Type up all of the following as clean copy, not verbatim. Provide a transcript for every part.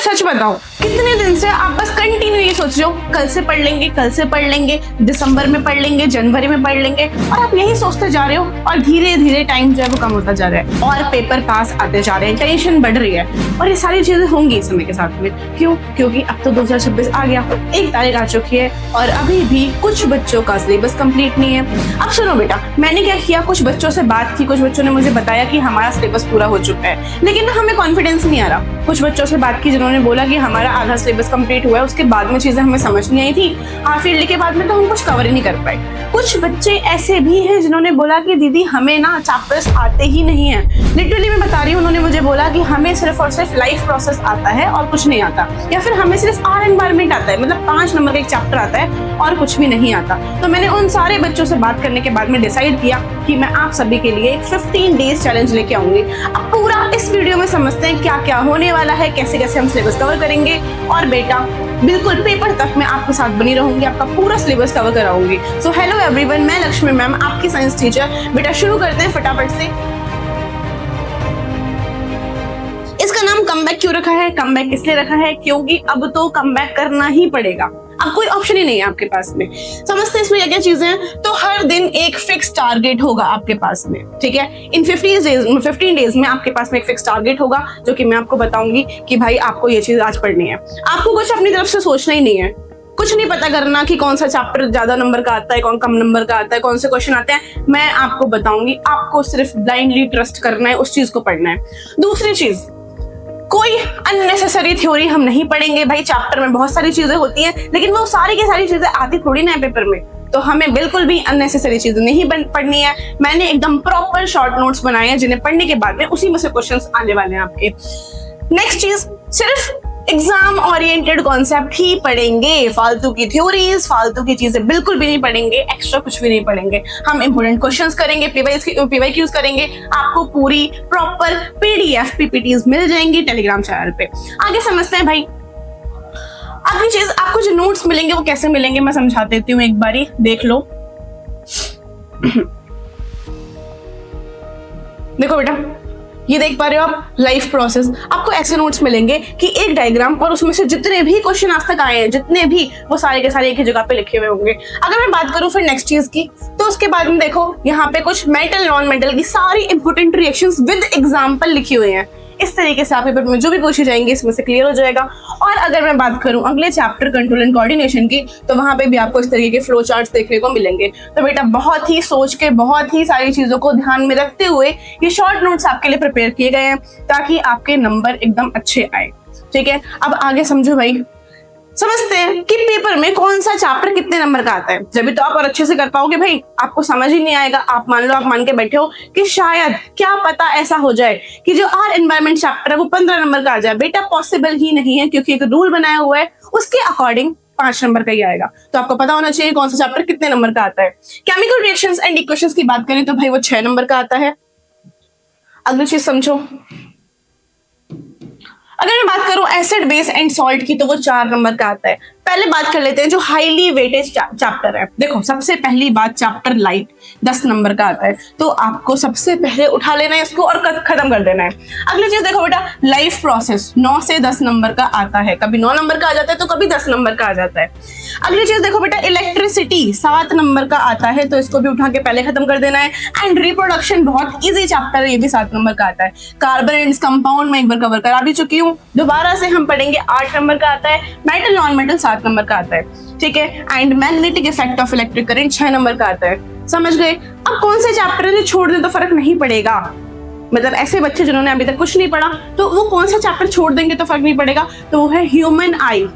सच बताओ, कितने दिन से आप बस कंटिन्यू ये सोच रहे हो कल से पढ़ लेंगे, कल से पढ़ लेंगे, दिसंबर में पढ़ लेंगे, जनवरी में पढ़ लेंगे, और आप यही सोचते जा रहे हो और धीरे धीरे टाइम जो है वो कम होता जा रहा है और पेपर पास आते जा रहे हैं, टेंशन बढ़ रही है। और ये सारी चीजें होंगी समय के साथ में। क्यों? क्योंकि अब तो 2026 आ गया, 1 तारीख आ चुकी है और अभी भी कुछ बच्चों का सिलेबस कंप्लीट नहीं है। अब सुनो बेटा, मैंने क्या किया, कुछ बच्चों से बात की, कुछ बच्चों ने मुझे बताया कि हमारा सिलेबस पूरा हो चुका है, लेकिन ना हमें कॉन्फिडेंस नहीं आ रहा। कुछ बच्चों से बात की जिन्होंने बोला कि हमारा आधा सिलेबस कंप्लीट हुआ है, उसके बाद में चीजें हमें समझ नहीं आई थी, हाफ ईयरली के बाद में तो हम कुछ कवर ही नहीं कर पाए। कुछ बच्चे ऐसे भी हैं जिन्होंने बोला कि दीदी हमें ना चैप्टर्स आते ही नहीं है। लिटरली मैं बता रही हूँ, उन्होंने मुझे बोला कि हमें सिर्फ और सिर्फ लाइफ प्रोसेस आता है और कुछ नहीं आता, या फिर हमें सिर्फ आर एनवायरमेंट आता है, मतलब 5 नंबर का एक चैप्टर आता है और कुछ भी नहीं आता। तो मैंने उन सारे बच्चों से बात करने के बाद में डिसाइड किया कि मैं आप सभी के लिए 15 डेज चैलेंज लेके आऊंगी। अब पूरा इस वीडियो में समझते हैं क्या क्या होने वाला है, कैसे कैसे हम सिलेबस कवर करेंगे, और बेटा बिल्कुल पेपर तक मैं आपके साथ बनी रहूंगी, आपका पूरा सिलेबस कवर कराऊंगी। सो हेलो एवरीवन, मैं लक्ष्मी मैम, आपकी साइंस टीचर। बेटा शुरू करते हैं फटाफट से। इसका नाम कमबैक क्यों रखा है? कमबैक इसलिए रखा है क्योंकि अब तो कमबैक करना ही पड़ेगा, अब कोई ऑप्शन ही नहीं है आपके पास में। समझते हैं इसमें क्या चीजें हैं। तो हर दिन एक फिक्स टारगेट होगा आपके पास में, ठीक है। इन 15 डेज में आपके पास में एक फिक्स टारगेट होगा, जो कि मैं आपको बताऊंगी कि भाई आपको ये चीज आज पढ़नी है। आपको कुछ अपनी तरफ से सोचना ही नहीं है, कुछ नहीं पता करना कि कौन सा चैप्टर ज्यादा नंबर का आता है, कौन कम नंबर का आता है, कौन से क्वेश्चन आते हैं, मैं आपको बताऊंगी। आपको सिर्फ ब्लाइंडली ट्रस्ट करना है, उस चीज को पढ़ना है। दूसरी चीज, कोई अननेसेसरी थ्योरी हम नहीं पढ़ेंगे। भाई चैप्टर में बहुत सारी चीजें होती हैं, लेकिन वो सारी की सारी चीजें आती थोड़ी ना है पेपर में, तो हमें बिल्कुल भी अननेसेसरी चीजें नहीं पढ़नी है। मैंने एकदम प्रॉपर शॉर्ट नोट्स बनाए हैं, जिन्हें पढ़ने के बाद में उसी में से क्वेश्चंस आने वाले हैं आपके। नेक्स्ट चीज, सिर्फ एग्जाम ओरिएंटेड कॉन्सेप्ट ही पढ़ेंगे, फालतू की थ्योरीज, फालतू की चीजें बिल्कुल भी नहीं पढ़ेंगे, एक्स्ट्रा कुछ भी नहीं पढ़ेंगे। हम इंपोर्टेंट क्वेश्चंस करेंगे, पीवाईक्यूज करेंगे। आपको पूरी प्रॉपर पीडीएफ पीपीटीज मिल जाएंगी टेलीग्राम चैनल पे। आगे समझते हैं भाई। अगली चीज, आपको जो नोट्स मिलेंगे वो कैसे मिलेंगे मैं समझा देती हूँ, एक बारी देख लो। देखो बेटा, ये देख पा रहे हो आप, लाइफ प्रोसेस। आपको ऐसे नोट्स मिलेंगे कि एक डायग्राम और उसमें से जितने भी क्वेश्चन आज तक आए हैं, जितने भी, वो सारे के सारे एक ही जगह पे लिखे हुए होंगे। अगर मैं बात करूं फिर नेक्स्ट चीज की, तो उसके बाद में देखो यहाँ पे कुछ मेटल नॉन मेटल की सारी इंपोर्टेंट रिएक्शंस विद एग्जांपल लिखी हुई हैं। इस तरीके से आप पेपर में जो भी पूछे जाएंगे इसमें से क्लियर हो जाएगा। और अगर मैं बात करूं अगले चैप्टर कंट्रोल एंड कोऑर्डिनेशन की, तो वहां पे भी आपको इस तरीके के फ्लो चार्ट्स देखने को मिलेंगे। तो बेटा बहुत ही सोच के, बहुत ही सारी चीजों को ध्यान में रखते हुए ये शॉर्ट नोट्स आपके लिए प्रिपेयर किए गए हैं, ताकि आपके नंबर एकदम अच्छे आए, ठीक है। अब आगे समझो भाई, समझते हैं कि पेपर में कौन सा चैप्टर कितने नंबर का आता है। जब तो आप और अच्छे से कर पाओगे भाई, आपको समझ ही नहीं आएगा। आप मान के बैठे हो कि शायद क्या पता ऐसा हो जाए कि जो आर एनवायरमेंट चैप्टर है वो 15 नंबर का आ जाए। बेटा पॉसिबल ही नहीं है, क्योंकि एक रूल बनाया हुआ है, उसके अकॉर्डिंग 5 नंबर का ही आएगा। तो आपको पता होना चाहिए कौन सा चैप्टर कितने नंबर का आता है। केमिकल रिएक्शंस एंड इक्वेशंस की बात करें तो भाई वो 6 नंबर का आता है। अगली चीज समझो, अगर मैं बात करूं एसिड बेस एंड सॉल्ट की, तो वो 4 नंबर का आता है। पहले बात कर लेते हैं जो हाईली वेटेज चैप्टर है। देखो सबसे पहली बात, चैप्टर लाइट 10 नंबर का आता है, तो आपको सबसे पहले उठा लेना है इसको और खत्म कर देना है। अगली चीज देखो बेटा, लाइफ प्रोसेस 9 से 10 नंबर का आता है। कभी 9 नंबर का आ जाता है तो कभी 10 नंबर का आ जाता है। अगली चीज देखो बेटा, इलेक्ट्रिसिटी 7 नंबर का आता है, तो इसको भी उठा के पहले खत्म कर देना है। एंड रिप्रोडक्शन बहुत ईजी चैप्टर है, ये भी 7 नंबर का आता है। कार्बन एंड कंपाउंड में एक बार कवर करा भी चुकी हूँ, दोबारा से हम पढ़ेंगे। 8 नंबर का आता है। मेटल नॉन मेटल 7 नंबर का आता है, ठीक है। And magnetic effect of electric current 6 number का आता है। समझ गए? अब कौन से चैप्टर है छोड़ दें तो फर्क नहीं पड़ेगा, मतलब ऐसे बच्चे जिन्होंने अभी तक कुछ नहीं पढ़ा, तो वो कौन सा चैप्टर छोड़ देंगे तो फर्क नहीं पड़ेगा, तो वो है human I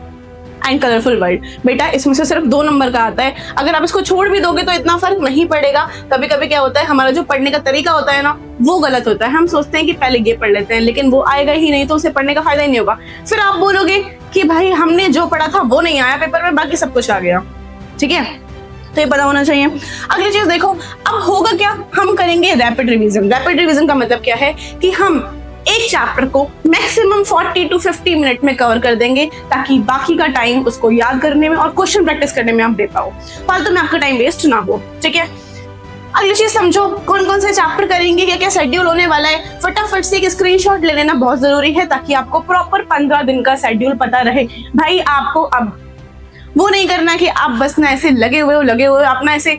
and colourful world. बेटा इसमें से सिर्फ 2 नंबर का आता है। अगर आप इसको छोड़ भी दोगे तो इतना फर्क नहीं पड़ेगा। कभी कभी क्या होता है, हमारा जो पढ़ने का तरीका होता है ना, वो गलत होता है। हम सोचते हैं कि पहले ये पढ़ लेते हैं, लेकिन वो आएगा ही नहीं, तो उसे पढ़ने का फायदा ही नहीं होगा। फिर आप बोलोगे कि भाई हमने जो पढ़ा था वो नहीं आया पेपर में, बाकी सब कुछ आ गया, ठीक है। तो ये पता होना चाहिए। अगली चीज देखो, अब होगा क्या, हम करेंगे रैपिड रिवीजन। रैपिड रिवीजन का मतलब क्या है कि हम एक चैप्टर को मैक्सिमम 40 to 50 मिनट में कवर कर देंगे, ताकि बाकी का टाइम उसको याद करने में और क्वेश्चन प्रैक्टिस करने में आप दे पाओ, फालतू में आपका टाइम वेस्ट ना हो, ठीक है। अगली चीज समझो कौन कौन से चैप्टर करेंगे, क्या क्या शेड्यूल होने वाला है, फटाफट से एक स्क्रीनशॉट ले लेना बहुत जरूरी है ताकि आपको प्रॉपर 15 दिन का शेड्यूल पता रहे। भाई आपको अब वो नहीं करना कि आप बस ना ऐसे लगे हुए हो आप ना ऐसे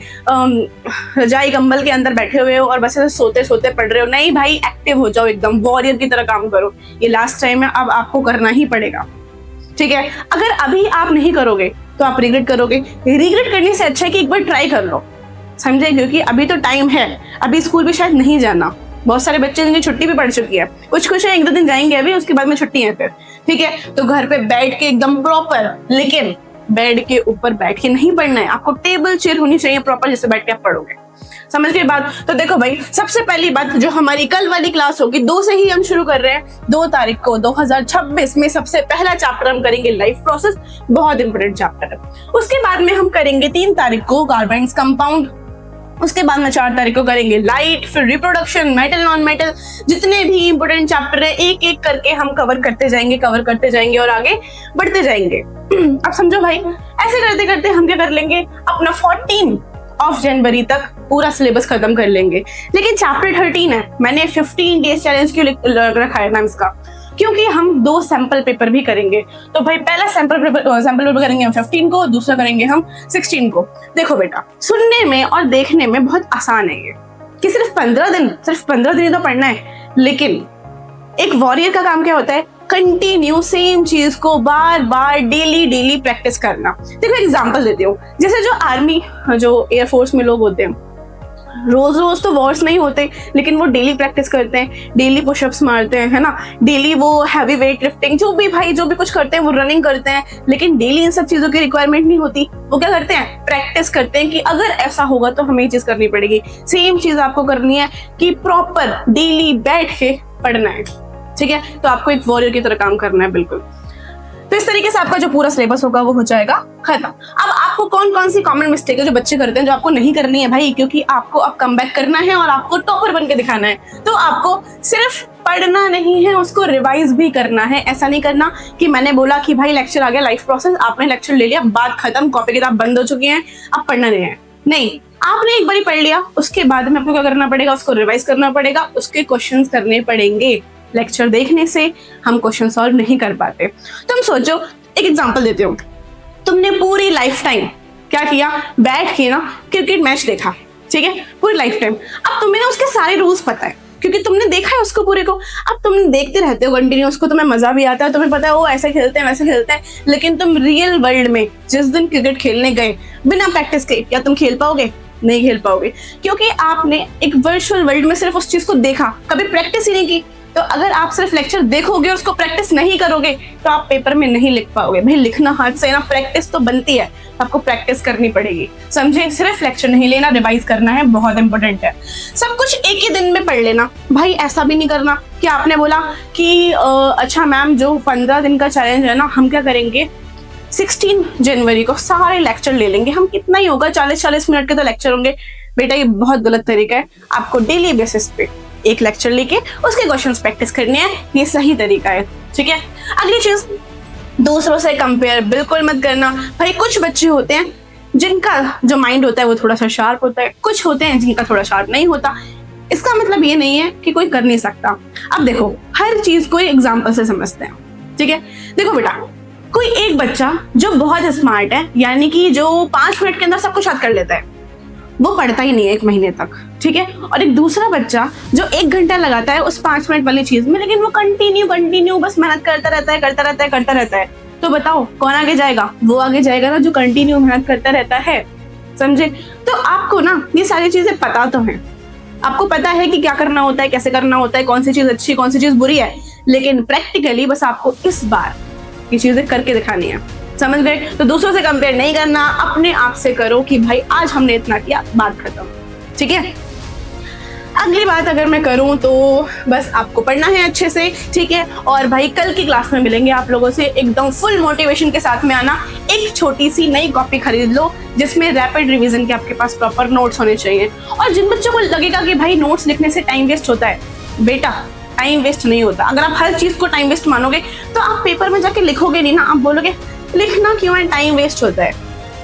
रजाई कंबल के अंदर बैठे हुए हो और बस ऐसे सोते सोते पढ़ रहे हो। नहीं भाई, एक्टिव हो जाओ, एकदम वॉरियर की तरह काम करो। ये लास्ट टाइम है, अब आपको करना ही पड़ेगा, ठीक है। अगर अभी आप नहीं करोगे तो आप रिग्रेट करोगे। रिग्रेट करने से अच्छा है कि एक बार ट्राई कर लो, समझे, क्योंकि अभी तो टाइम है, अभी स्कूल भी शायद नहीं जाना। बहुत सारे बच्चे जिनकी छुट्टी भी पड़ चुकी है, कुछ है 1-2 दिन जाएंगे अभी, उसके बाद में छुट्टी है फिर, ठीक है। तो घर पे बैठ के एकदम प्रॉपर, लेकिन बेड के ऊपर बैठ के नहीं पढ़ना है, आपको टेबल चेयर होनी चाहिए प्रॉपर, जिससे बैठ के आप पढ़ोगे। समझ गए बात? तो देखो भाई, सबसे पहली बात जो हमारी कल वाली क्लास होगी, 2 से ही हम शुरू कर रहे हैं। 2 तारीख को 2026 में सबसे पहला चैप्टर हम करेंगे लाइफ प्रोसेस, बहुत इंपोर्टेंट चैप्टर है। उसके बाद में हम करेंगे 3 तारीख को कार्बन्स कंपाउंड, उसके बाद में 4 तारीख को करेंगे लाइट, फिर रिप्रोडक्शन, मेटल नॉन मेटल, जितने भी इंपोर्टेंट चैप्टर है एक एक करके हम कवर करते जाएंगे और आगे बढ़ते जाएंगे। अब समझो भाई, ऐसे करते करते हम क्या कर लेंगे, अपना 14 जनवरी तक पूरा सिलेबस खत्म कर लेंगे। लेकिन चैप्टर 13 है, मैंने 15 डेज चैलेंज क्यों रखा है नाम इसका, क्योंकि हम 2 सैंपल पेपर भी करेंगे। तो भाई पहला सैंपल पेपर करेंगे हम 15 को, दूसरा करेंगे हम 16 को। देखो बेटा, सुनने में और देखने में बहुत आसान है ये कि सिर्फ 15 दिन ही तो पढ़ना है, लेकिन एक वॉरियर का काम क्या होता है, कंटिन्यू सेम चीज को बार बार डेली प्रैक्टिस करना। देखो एग्जांपल देती हूँ, जैसे जो आर्मी, जो एयरफोर्स में लोग होते हैं, रोज रोज तो वॉर्स नहीं होते, लेकिन वो डेली प्रैक्टिस करते हैं, डेली पुशअप्स मारते हैं, है ना, डेली वो हैवी वेट लिफ्टिंग, जो भी कुछ करते हैं, वो रनिंग करते हैं। लेकिन डेली इन सब चीजों की रिक्वायरमेंट नहीं होती, वो क्या करते हैं, प्रैक्टिस करते हैं कि अगर ऐसा होगा तो हमें ये चीज करनी पड़ेगी। सेम चीज आपको करनी है कि प्रॉपर डेली बैठ के पढ़ना है, ठीक है। तो आपको एक वॉरियर की तरह काम करना है, बिल्कुल। तो इस तरीके से आपका जो पूरा सिलेबस होगा वो हो जाएगा खत्म। अब आपको कौन कौन सी कॉमन मिस्टेक है जो बच्चे करते हैं, जो आपको नहीं करनी है भाई, क्योंकि आपको अब कम बैक करना है और आपको टॉपर बन के दिखाना है। तो आपको सिर्फ पढ़ना नहीं है, उसको रिवाइज भी करना है। ऐसा नहीं करना कि मैंने बोला कि भाई लेक्चर आ गया लाइफ प्रोसेस, आपने लेक्चर ले लिया, बात खत्म, कॉपी किताब बंद हो चुकी है, अब पढ़ना नहीं है। नहीं, आपने एक बार पढ़ लिया, उसके बाद में आपको क्या करना पड़ेगा, उसको रिवाइज करना पड़ेगा, उसके क्वेश्चंस करने पड़ेंगे। लेक्चर देखने से हम क्वेश्चन सॉल्व नहीं कर पाते। तुम सोचो, एक एग्जांपल देती हूँ, तुमने पूरी लाइफ टाइम क्या किया, बैठ के ना क्रिकेट मैच देखा, ठीक है, पूरी लाइफ टाइम। अब तुम्हें ना उसके सारे रूल्स पता है, क्योंकि तुमने देखा है उसको पूरे को। अब तुम देखते रहते हो कंटिन्यू उसको, तुम्हें मजा भी आता है, तुम्हें पता है वो ऐसे खेलते हैं वैसे खेलते हैं। लेकिन तुम रियल वर्ल्ड में जिस दिन क्रिकेट खेलने गए बिना प्रैक्टिस के, क्या तुम खेल पाओगे? नहीं खेल पाओगे, क्योंकि आपने एक वर्चुअल वर्ल्ड में सिर्फ उस चीज को देखा, कभी प्रैक्टिस ही नहीं की। तो अगर आप सिर्फ लेक्चर देखोगे और उसको प्रैक्टिस नहीं करोगे तो आप पेपर में नहीं लिख पाओगे। भाई लिखना हाथ से ना, प्रैक्टिस तो बनती है, आपको प्रैक्टिस करनी पड़ेगी, समझे। सिर्फ लेक्चर नहीं लेना, रिवाइज करना है, बहुत इंपॉर्टेंट है। सब कुछ एक ही दिन में पढ़ लेना, भाई ऐसा भी नहीं करना कि आपने बोला कि अच्छा मैम जो 15 दिन का चैलेंज है ना, हम क्या करेंगे 16 जनवरी को सारे लेक्चर ले लेंगे, हम कितना ही होगा 40-40 मिनट के तो लेक्चर होंगे। बेटा ये बहुत गलत तरीका है, आपको डेली बेसिस पे एक लेक्चर लेके उसके क्वेश्चंस प्रैक्टिस करने हैं, ये सही तरीका है, ठीक है। अगली चीज, दूसरों से कंपेयर बिल्कुल मत करना। भाई कुछ बच्चे होते हैं जिनका जो माइंड होता है वो थोड़ा सा शार्प होता है, कुछ होते हैं जिनका थोड़ा शार्प नहीं होता। इसका मतलब ये नहीं है कि कोई कर नहीं सकता। अब देखो, हर चीज को एग्जाम्पल से समझते हैं, ठीक है। देखो बेटा, कोई एक बच्चा जो बहुत स्मार्ट है, यानी कि जो 5 मिनट के अंदर सब कुछ याद कर लेता है, वो पढ़ता ही नहीं है 1 महीने तक, ठीक है। और एक दूसरा बच्चा जो 1 घंटा लगाता है उस 5 मिनट वाली चीज में, लेकिन वो कंटिन्यू बस मेहनत करता रहता है। तो बताओ कौन आगे जाएगा? वो आगे जाएगा ना जो कंटिन्यू मेहनत करता रहता है, समझे। तो आपको ना ये सारी चीजें पता तो है, आपको पता है कि क्या करना होता है, कैसे करना होता है, कौन सी चीज अच्छी कौन सी चीज बुरी है, लेकिन प्रैक्टिकली बस आपको इस बार ये चीजें करके दिखानी है, समझ गए। तो दूसरों से कंपेयर नहीं करना, अपने आप से करो कि भाई आज हमने इतना किया, बात खत्म, ठीक है। अगली बात अगर मैं करूं तो बस आपको पढ़ना है अच्छे से, ठीक है। और भाई कल की क्लास में मिलेंगे आप लोगों से, एकदम फुल मोटिवेशन के साथ में आना। एक छोटी सी नई कॉपी खरीद लो जिसमें रैपिड रिवीजन के आपके पास प्रॉपर नोट्स होने चाहिए। और जिन बच्चों को लगेगा कि भाई नोट्स लिखने से टाइम वेस्ट होता है, बेटा टाइम वेस्ट नहीं होता। अगर आप हर चीज को टाइम वेस्ट मानोगे तो आप पेपर में जाके लिखोगे नहीं ना, आप बोलोगे लिखना क्यों है, टाइम वेस्ट होता है।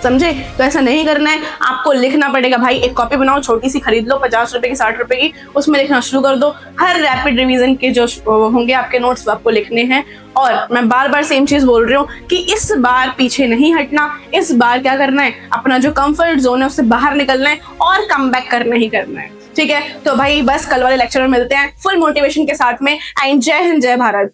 समझे? तो ऐसा नहीं करना है, आपको लिखना पड़ेगा भाई। एक कॉपी बनाओ, छोटी सी खरीद लो, 50 रुपए की, 60 रुपए की, उसमें लिखना शुरू कर दो। हर रैपिड रिवीजन के जो होंगे आपके नोट्स वो आपको लिखने हैं। और मैं बार बार सेम चीज बोल रही हूँ कि इस बार पीछे नहीं हटना। इस बार क्या करना है, अपना जो कंफर्ट जोन है उससे बाहर निकलना है और कम बैक करना ही करना है। ठीक है, तो भाई बस कल वाले लेक्चर में मिलते हैं फुल मोटिवेशन के साथ में। एंड जय हिंद, जय भारत।